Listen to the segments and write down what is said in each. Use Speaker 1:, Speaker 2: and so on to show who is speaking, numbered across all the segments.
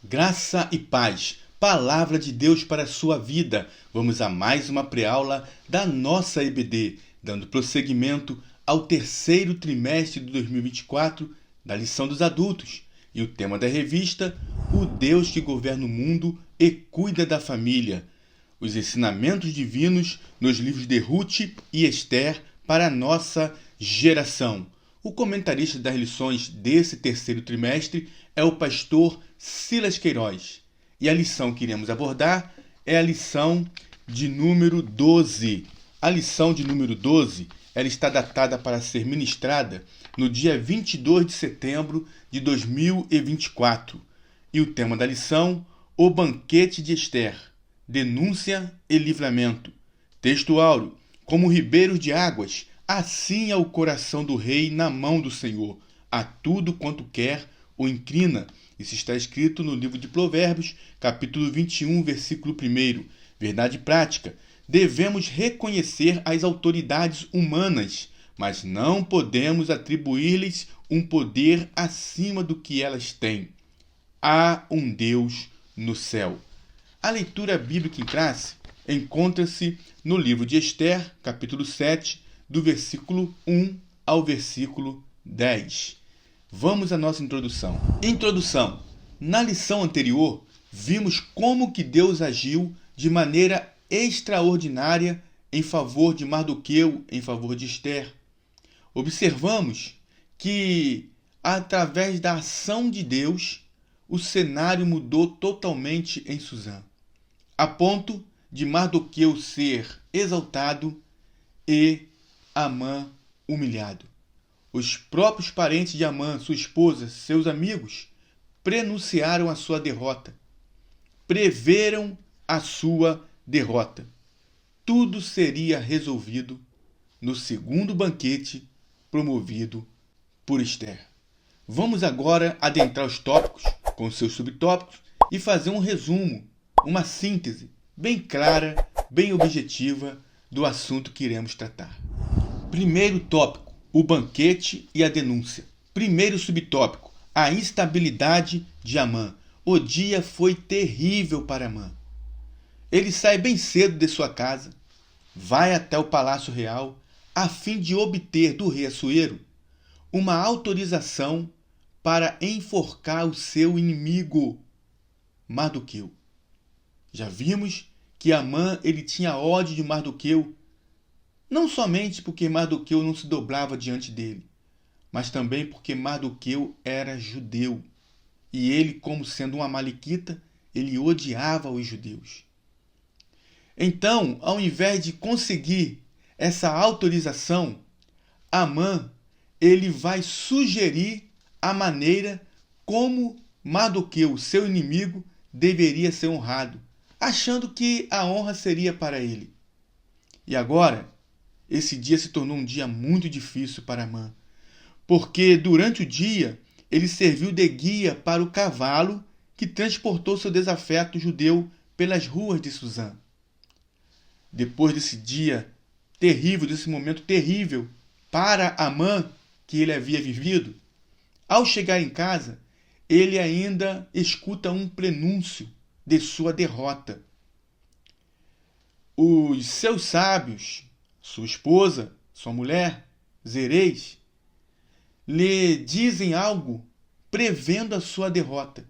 Speaker 1: Graça e paz, palavra de Deus para a sua vida. Vamos a mais uma pré-aula da nossa EBD, dando prosseguimento ao terceiro trimestre de 2024 da lição dos adultos. E o tema da revista, o Deus que governa o mundo e cuida da família. Os ensinamentos divinos nos livros de Ruth e Esther para a nossa geração. O comentarista das lições desse terceiro trimestre é o pastor Silas Queiroz. E a lição que iremos abordar é a lição de número 12. A lição de número 12 ela está datada para ser ministrada no dia 22 de setembro de 2024. E o tema da lição, o banquete de Esther, denúncia e livramento. Texto áureo, como ribeiros de águas, assim é o coração do rei na mão do Senhor. A tudo quanto quer o inclina. Isso está escrito no livro de Provérbios, capítulo 21, versículo 1. Verdade prática. Devemos reconhecer as autoridades humanas, mas não podemos atribuir-lhes um poder acima do que elas têm. Há um Deus no céu. A leitura bíblica em classe encontra-se no livro de Esther, capítulo 7, do versículo 1 ao versículo 10. Vamos à nossa introdução. Introdução. Na lição anterior, vimos como que Deus agiu de maneira extraordinária em favor de Mardoqueu, em favor de Esther. Observamos que, através da ação de Deus, o cenário mudou totalmente em Suzã, a ponto de Mardoqueu ser exaltado e Amã humilhado. Os próprios parentes de Amã, sua esposa, seus amigos, prenunciaram a sua derrota, preveram a sua derrota. Tudo seria resolvido no segundo banquete promovido por Esther. Vamos agora adentrar os tópicos com seus subtópicos e fazer um resumo, uma síntese bem clara, bem objetiva do assunto que iremos tratar. Primeiro tópico, o banquete e a denúncia. Primeiro subtópico, a instabilidade de Amã. O dia foi terrível para Amã. Ele sai bem cedo de sua casa, vai até o palácio real, a fim de obter do rei Assuero uma autorização para enforcar o seu inimigo, Mardoqueu. Já vimos que Amã ele tinha ódio de Mardoqueu, não somente porque Mardoqueu não se dobrava diante dele, mas também porque Mardoqueu era judeu. E ele, como sendo um amalequita, ele odiava os judeus. Então, ao invés de conseguir essa autorização, Amã ele vai sugerir a maneira como Mardoqueu, seu inimigo, deveria ser honrado, achando que a honra seria para ele. E agora, esse dia se tornou um dia muito difícil para Amã, porque durante o dia ele serviu de guia para o cavalo que transportou seu desafeto judeu pelas ruas de Suzã. Depois desse dia terrível, desse momento terrível para Amã que ele havia vivido, ao chegar em casa, ele ainda escuta um prenúncio de sua derrota. Os seus sábios, sua esposa, sua mulher, Zereis, lhe dizem algo prevendo a sua derrota.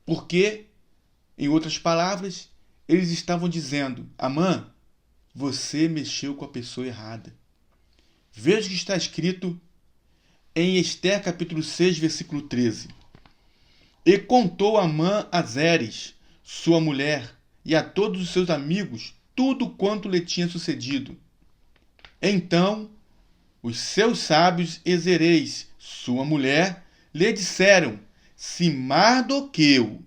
Speaker 1: Porque, em outras palavras, eles estavam dizendo: Amã, você mexeu com a pessoa errada. Veja o que está escrito em Esther capítulo 6, versículo 13. E contou Amã a Zeres, sua mulher, e a todos os seus amigos tudo quanto lhe tinha sucedido. Então, os seus sábios e Zereis, sua mulher, lhe disseram: se Mardoqueu,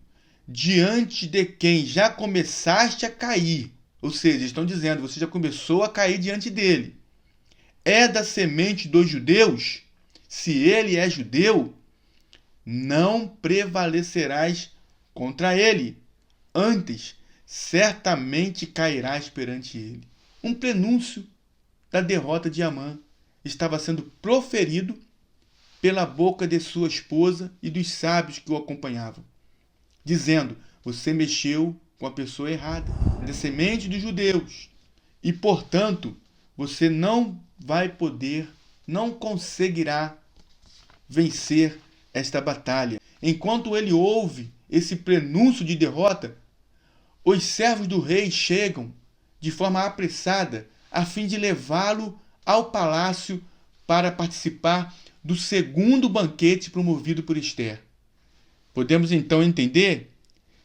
Speaker 1: diante de quem já começaste a cair, ou seja, estão dizendo, você já começou a cair diante dele, é da semente dos judeus, se ele é judeu, não prevalecerás contra ele, antes certamente cairás perante ele. Um prenúncio da derrota de Amã estava sendo proferido pela boca de sua esposa e dos sábios que o acompanhavam. dizendo: você mexeu com a pessoa errada, descendente dos judeus, e portanto você não vai poder, não conseguirá vencer esta batalha. Enquanto ele ouve esse prenúncio de derrota, os servos do rei chegam de forma apressada a fim de levá-lo ao palácio para participar do segundo banquete promovido por Ester. Podemos então entender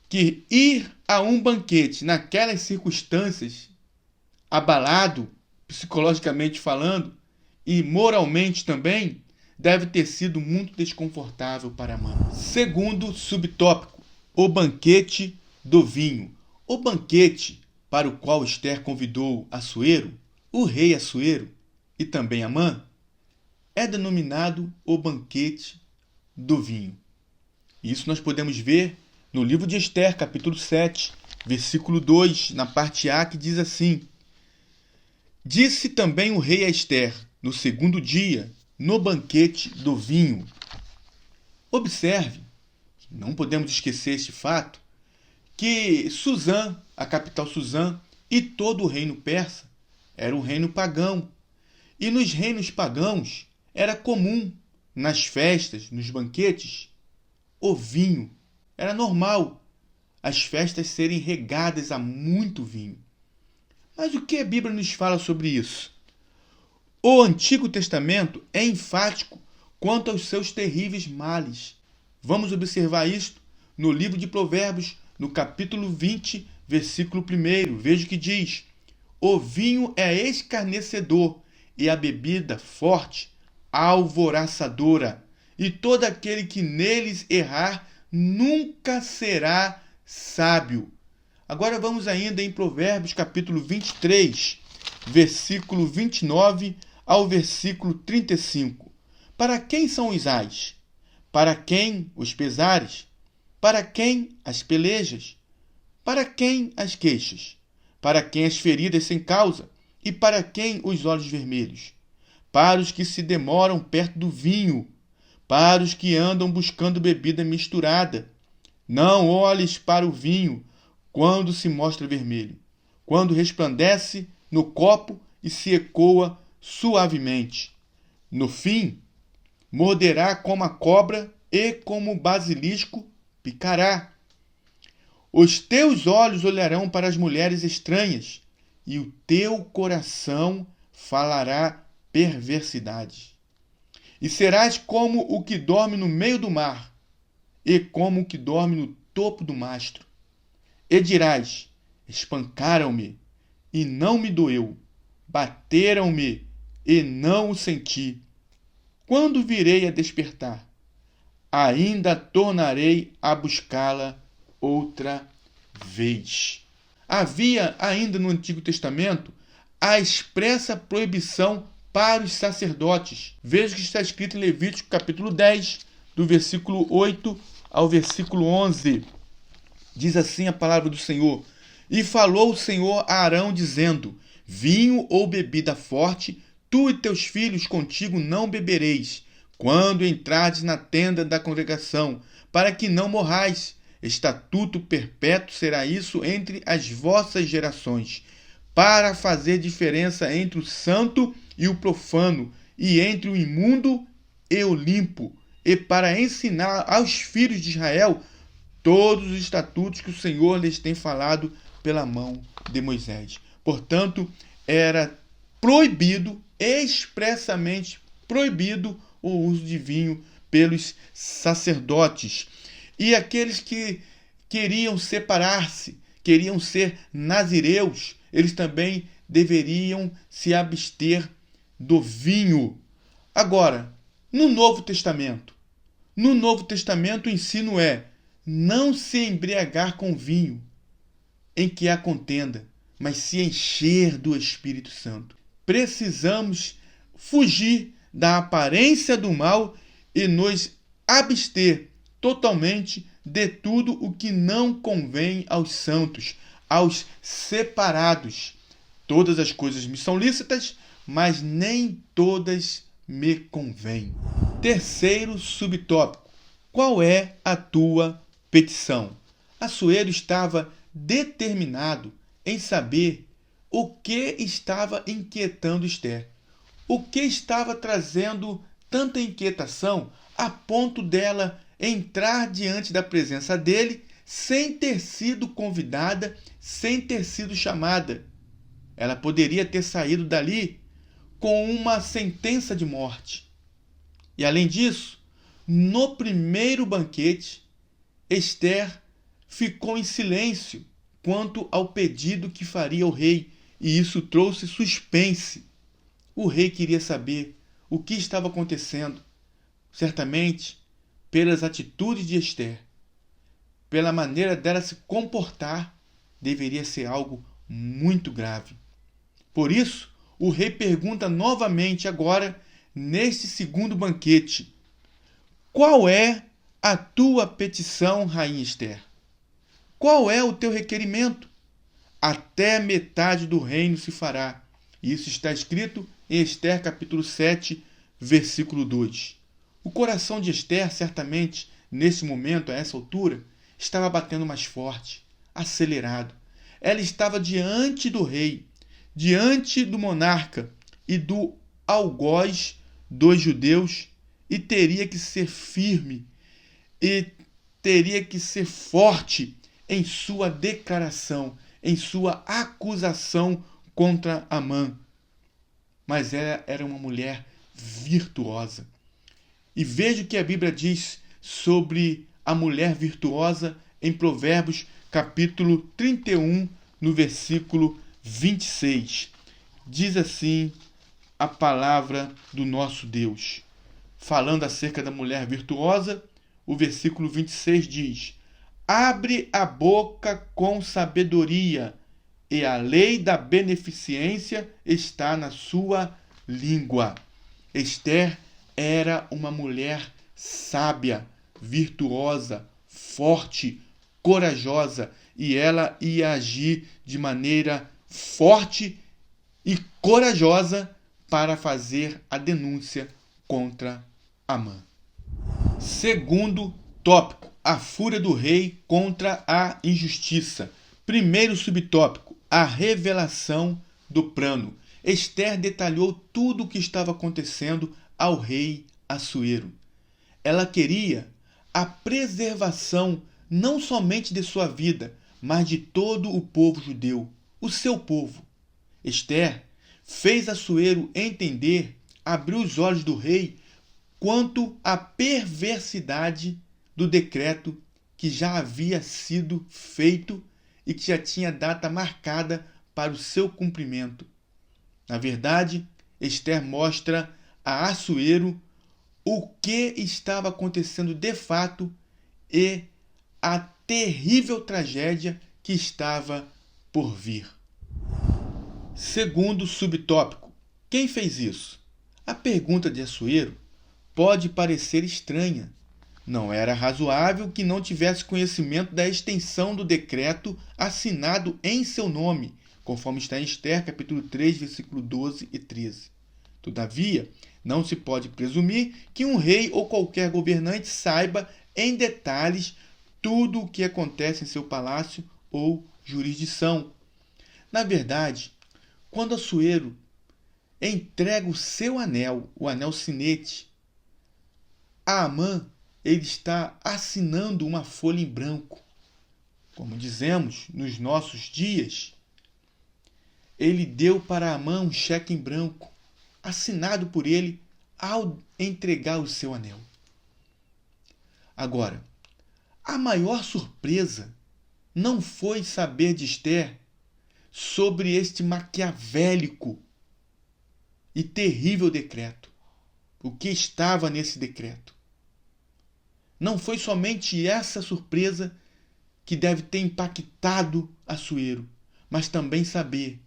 Speaker 1: que ir a um banquete naquelas circunstâncias, abalado, psicologicamente falando, e moralmente também, deve ter sido muito desconfortável para Amã. Segundo subtópico, o banquete do vinho. O banquete para o qual Ester convidou Assuero, o rei Assuero, e também Amã, é denominado o banquete do vinho. Isso nós podemos ver no livro de Ester, capítulo 7, versículo 2, na parte A, que diz assim: disse também o rei a Ester, no segundo dia, no banquete do vinho. Observe, não podemos esquecer este fato, que Suzã, a capital Suzã, e todo o reino persa era um reino pagão. E nos reinos pagãos era comum, nas festas, nos banquetes, o vinho. Era normal as festas serem regadas a muito vinho. Mas o que a Bíblia nos fala sobre isso? O Antigo Testamento é enfático quanto aos seus terríveis males. Vamos observar isto no livro de Provérbios, no capítulo 20, versículo 1. Veja o que diz: o vinho é escarnecedor e a bebida forte, alvoraçadora, e todo aquele que neles errar nunca será sábio. Agora vamos ainda em Provérbios capítulo 23, versículo 29 ao versículo 35. Para quem são os ais? Para quem os pesares? Para quem as pelejas? Para quem as queixas? Para quem as feridas sem causa? E para quem os olhos vermelhos? Para os que se demoram perto do vinho, para os que andam buscando bebida misturada. Não olhes para o vinho quando se mostra vermelho, quando resplandece no copo e se ecoa suavemente. No fim, morderá como a cobra e como o basilisco picará. Os teus olhos olharão para as mulheres estranhas e o teu coração falará perversidade. E serás como o que dorme no meio do mar e como o que dorme no topo do mastro. E dirás: espancaram-me e não me doeu, bateram-me e não o senti. Quando virei a despertar, ainda tornarei a buscá-la outra vez. Havia ainda no Antigo Testamento a expressa proibição para os sacerdotes. Veja que está escrito em Levítico capítulo 10, do versículo 8 ao versículo 11. Diz assim a palavra do Senhor: e falou o Senhor a Arão, dizendo: vinho ou bebida forte, tu e teus filhos contigo não bebereis, quando entrardes na tenda da congregação, para que não morrais. Estatuto perpétuo será isso entre as vossas gerações, para fazer diferença entre o santo e o profano, e entre o imundo e o limpo, e para ensinar aos filhos de Israel todos os estatutos que o Senhor lhes tem falado pela mão de Moisés. Portanto, era proibido, expressamente proibido, o uso de vinho pelos sacerdotes. E aqueles que queriam separar-se, queriam ser nazireus, eles também deveriam se abster do vinho. Agora, no Novo Testamento o ensino é: não se embriagar com vinho, em que há contenda, mas se encher do Espírito Santo. Precisamos fugir da aparência do mal e nos abster totalmente de tudo o que não convém aos santos, aos separados. Todas as coisas me são lícitas, mas nem todas me convêm. Terceiro subtópico: qual é a tua petição? Assuero estava determinado em saber o que estava inquietando Esther. O que estava trazendo tanta inquietação a ponto dela entrar diante da presença dele sem ter sido convidada, sem ter sido chamada. Ela poderia ter saído dali com uma sentença de morte. E além disso, no primeiro banquete, Esther ficou em silêncio quanto ao pedido que faria ao rei, e isso trouxe suspense. O rei queria saber o que estava acontecendo. Certamente, pelas atitudes de Esther, pela maneira dela se comportar, deveria ser algo muito grave. Por isso, o rei pergunta novamente agora, neste segundo banquete: qual é a tua petição, rainha Esther? Qual é o teu requerimento? Até metade do reino se fará. Isso está escrito em Esther capítulo 7, versículo 2. O coração de Esther, certamente, nesse momento, a essa altura, estava batendo mais forte, acelerado. Ela estava diante do rei, diante do monarca e do algoz dos judeus, e teria que ser firme e teria que ser forte em sua declaração, em sua acusação contra Amã. Mas ela era uma mulher virtuosa. E veja o que a Bíblia diz sobre a mulher virtuosa em Provérbios, capítulo 31, no versículo 26. Diz assim a palavra do nosso Deus. Falando acerca da mulher virtuosa, o versículo 26 diz: abre a boca com sabedoria, e a lei da beneficência está na sua língua. Esther era uma mulher sábia, virtuosa, forte, corajosa, e ela ia agir de maneira forte e corajosa para fazer a denúncia contra Amã. Segundo tópico: a fúria do rei contra a injustiça. Primeiro subtópico: a revelação do plano. Esther detalhou tudo o que estava acontecendo ao rei Assuero. Ela queria a preservação não somente de sua vida, mas de todo o povo judeu, o seu povo. Esther fez Assuero entender, abriu os olhos do rei quanto à perversidade do decreto que já havia sido feito e que já tinha data marcada para o seu cumprimento. Na verdade, Esther mostra a Assuero o que estava acontecendo de fato e a terrível tragédia que estava por vir. Segundo subtópico: quem fez isso? A pergunta de Assuero pode parecer estranha. Não era razoável que não tivesse conhecimento da extensão do decreto assinado em seu nome, conforme está em Esther, capítulo 3, versículo 12 e 13. Todavia, não se pode presumir que um rei ou qualquer governante saiba em detalhes tudo o que acontece em seu palácio ou jurisdição. Na verdade, quando Assuero entrega o seu anel, o anel sinete, a Amã, ele está assinando uma folha em branco. Como dizemos nos nossos dias, ele deu para Amã um cheque em branco, assinado por ele ao entregar o seu anel. Agora, a maior surpresa não foi saber de Esther sobre este maquiavélico e terrível decreto. O que estava nesse decreto? Não foi somente essa surpresa que deve ter impactado Assuero, mas também saber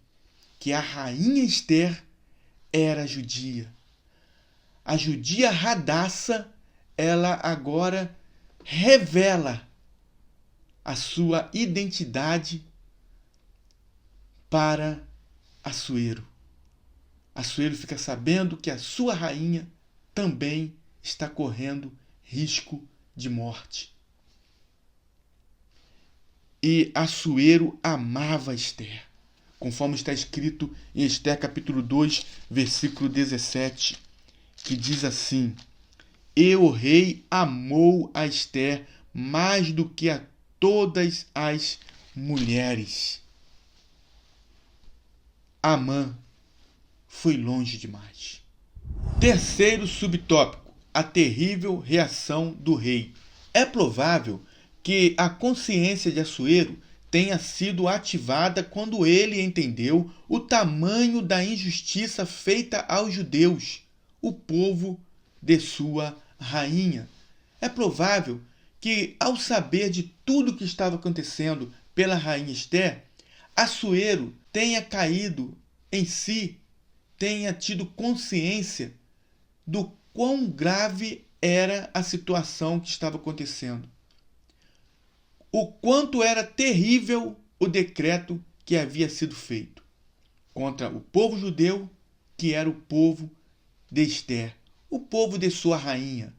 Speaker 1: que a rainha Esther era judia. A judia Radassa, ela agora revela a sua identidade para Assuero. Assuero fica sabendo que a sua rainha também está correndo risco de morte. E Assuero amava Ester, conforme está escrito em Ester capítulo 2, versículo 17, que diz assim: E o rei amou a Ester mais do que a todas as mulheres. Amã foi longe demais. Terceiro subtópico: a terrível reação do rei. É provável que a consciência de Assuero tenha sido ativada quando ele entendeu o tamanho da injustiça feita aos judeus, o povo de sua rainha. É provável que, ao saber de tudo que estava acontecendo pela rainha Ester, Assuero tenha caído em si, tenha tido consciência do quão grave era a situação que estava acontecendo. O quanto era terrível o decreto que havia sido feito contra o povo judeu, que era o povo de Ester, o povo de sua rainha.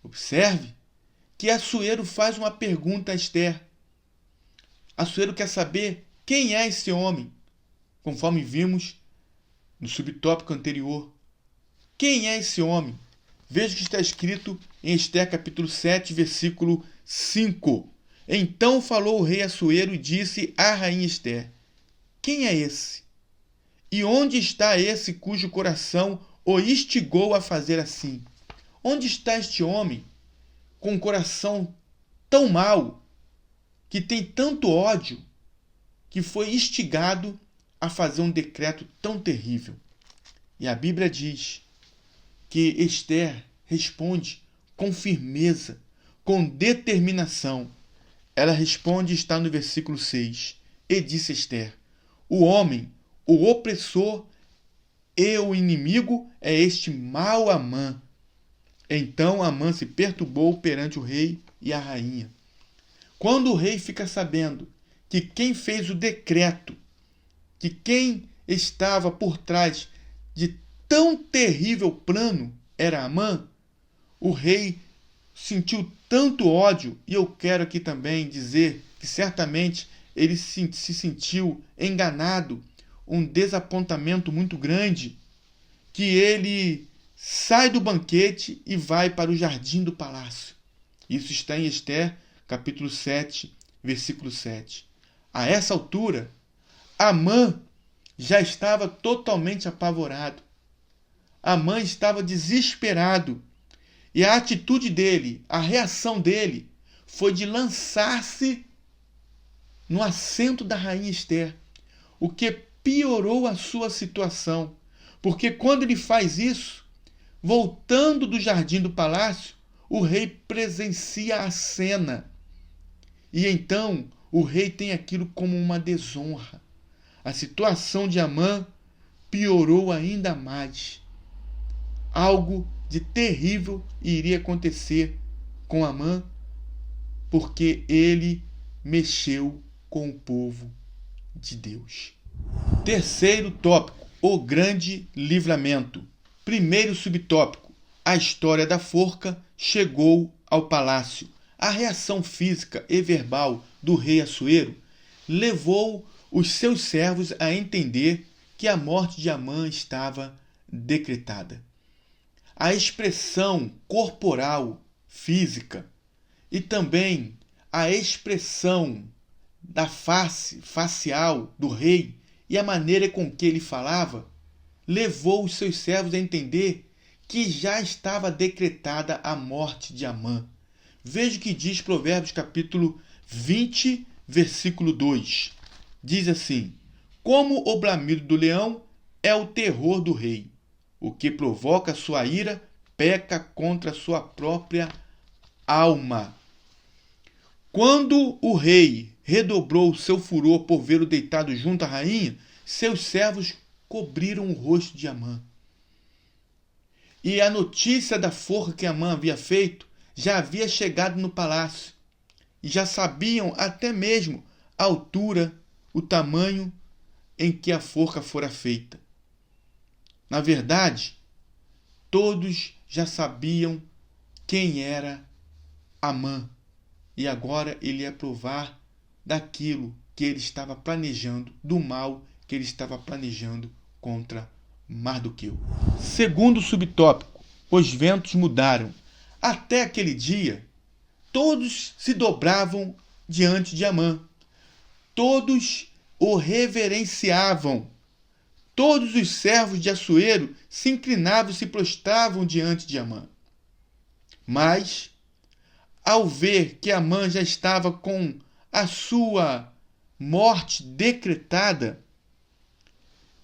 Speaker 1: Observe que Assuero faz uma pergunta a Ester. Assuero quer saber quem é esse homem, conforme vimos no subtópico anterior. Quem é esse homem? Veja o que está escrito em Ester capítulo 7, versículo 5. Então falou o rei Assuero e disse à rainha Ester: Quem é esse? E onde está esse cujo coração o instigou a fazer assim? Onde está este homem com um coração tão mau, que tem tanto ódio, que foi instigado a fazer um decreto tão terrível? E a Bíblia diz que Ester responde com firmeza, com determinação. Ela responde, está no versículo 6. E disse Ester: O homem, o opressor e o inimigo é este mau Amã. Então Amã se perturbou perante o rei e a rainha. Quando o rei fica sabendo que quem fez o decreto, que quem estava por trás de tão terrível plano era Amã, o rei sentiu tanto ódio, e eu quero aqui também dizer que certamente ele se sentiu enganado, um desapontamento muito grande, que ele sai do banquete e vai para o jardim do palácio. Isso está em Ester, capítulo 7, versículo 7. A essa altura, Amã já estava totalmente apavorado. Amã estava desesperado. E a atitude dele, a reação dele, foi de lançar-se no assento da rainha Ester, o que piorou a sua situação. Porque quando ele faz isso, voltando do jardim do palácio, o rei presencia a cena. E então o rei tem aquilo como uma desonra. A situação de Amã piorou ainda mais. Algo de terrível iria acontecer com Amã, porque ele mexeu com o povo de Deus. Terceiro tópico: o grande livramento. Primeiro subtópico: a história da forca chegou ao palácio. A reação física e verbal do rei Assuero levou os seus servos a entender que a morte de Amã estava decretada. A expressão corporal, física, e também a expressão da facial do rei e a maneira com que ele falava, levou os seus servos a entender que já estava decretada a morte de Amã. Veja o que diz Provérbios capítulo 20, versículo 2. Diz assim: Como o bramido do leão é o terror do rei. O que provoca sua ira peca contra sua própria alma. Quando o rei redobrou seu furor por vê-lo deitado junto à rainha, seus servos cobriram o rosto de Amã. E a notícia da forca que Amã havia feito já havia chegado no palácio. E já sabiam até mesmo a altura, o tamanho em que a forca fora feita. Na verdade, todos já sabiam quem era Amã. E agora ele ia provar daquilo que ele estava planejando, do mal que ele estava planejando contra Mardoqueu. Segundo subtópico, os ventos mudaram. Até aquele dia, todos se dobravam diante de Amã. Todos o reverenciavam. Todos os servos de Assuero se inclinavam e se prostravam diante de Amã. Mas, ao ver que Amã já estava com a sua morte decretada,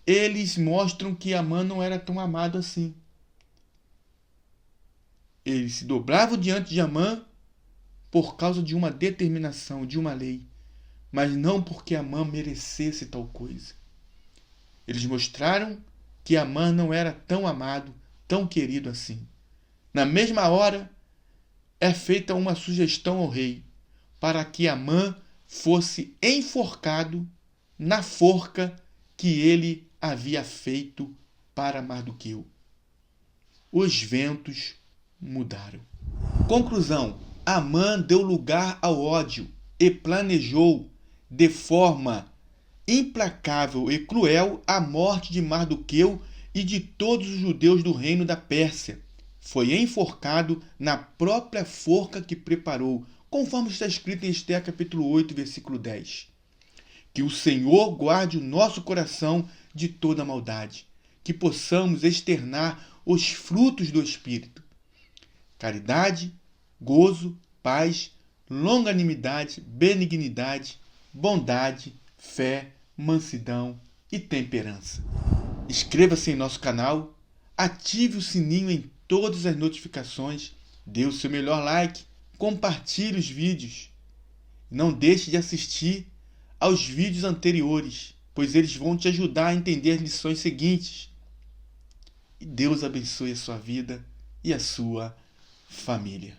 Speaker 1: eles mostram que Amã não era tão amado assim. Eles se dobravam diante de Amã por causa de uma determinação, de uma lei, mas não porque Amã merecesse tal coisa. Eles mostraram que Amã não era tão amado, tão querido assim. Na mesma hora, é feita uma sugestão ao rei para que Amã fosse enforcado na forca que ele havia feito para Mardoqueu. Os ventos mudaram. Conclusão: Amã deu lugar ao ódio e planejou de forma implacável e cruel a morte de Mardoqueu e de todos os judeus do reino da Pérsia. Foi enforcado na própria forca que preparou, conforme está escrito em Ester capítulo 8, versículo 10. Que o Senhor guarde o nosso coração de toda maldade, que possamos externar os frutos do Espírito: caridade, gozo, paz, longanimidade, benignidade, bondade, fé, mansidão e temperança. Inscreva-se em nosso canal, ative o sininho em todas as notificações, dê o seu melhor like, compartilhe os vídeos. Não deixe de assistir aos vídeos anteriores, pois eles vão te ajudar a entender as lições seguintes. E Deus abençoe a sua vida e a sua família.